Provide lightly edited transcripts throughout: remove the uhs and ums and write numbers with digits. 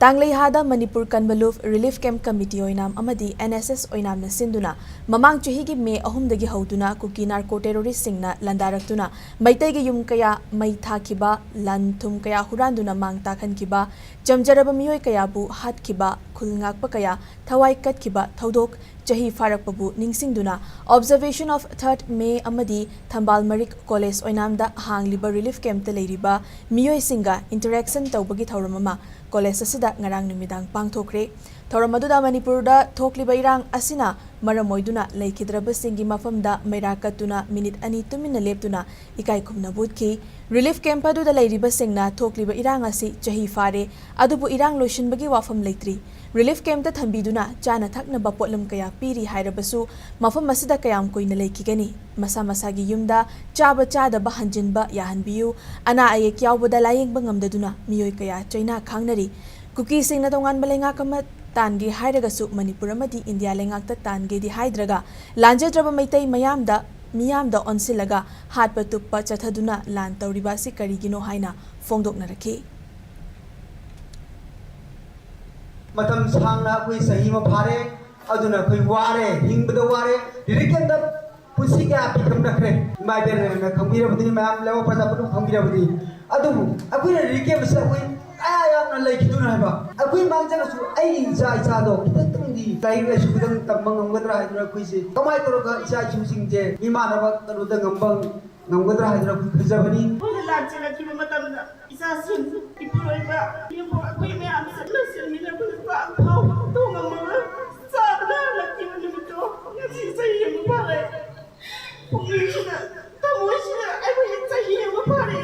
Tanglehada Manipur Kanbaluf Relief Camp Committee oinam amadi NSS oinam na sinduna mamang chahi gi me ahumdagi hauduna kuki narco terrorist singna landaraktuna maitai gi yum kaya mai thakhiba lan thum kaya huranduna mang takhankiba jamjaraba miyoi kaya bu hatkiba khulngakpa kaya thawai katkiba thodok chahi farakpabu ningsingduna observation of 3rd May amadi Thambal Marik College oinamda hangliba relief camp ta leiriba miyoi singa interaction tawbagi thauramama college asida ngarang numidang pangthokre thauramadu Manipurda thokliba erang asina maramoiduna leikidraba singi mafamda mairakatuna minute ani tumina leptuna ikai khumna budki relief camp adu da leiriba singna thokliba erang asi chahi fare adubu erang loishinbagi wafam leitri relief camp ta thambiduna chana thakna bapotlam kaya piri hairabasu mafam masida kayam kuina leikigani masa masagi yumda chaba chada bahanjinba yahanbiyu ana ayek yawbada layeng bangamdaduna miyoi kaya chaina khangnari kuki singna tongan Leingakna tangi hairagasu Manipur amadi India Leingakta tangi di haidraga lanjadraba maitai miyamda onsilaga hatpa tukpa chathaduna lan tawribasi karigino haina fongdoknarakhi matam sangna koi sahi ma phare aduna koi ware hingbada ware dirikenda pusi ka pikam nakre mai der na khambira budi mam lewa pasa padu khambira budi adu akui rike masa koi aya na lai kiduna ba akui mangja su ai isa do kitangi lai la su dang tambang ngamgadra hadra koi se kamai toro ka isa su singje imana ba tanu da ngambang ngamgadra hadra koi khajabani la chela ki matam isa sin ipuroi ba yemo akui me am sa nasil ni na ba phau to ngamma sa na la ki ni to ngasi sai yemo pare pungina tamoshina ai ba sai yemo pare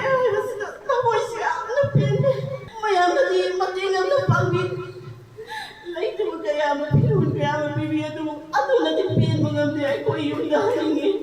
tamoshina na pen mayam di mating am na pangbi lai tu kaya ma phirun kaya ma bibi adu na di pen mangam di ai ko yum da ni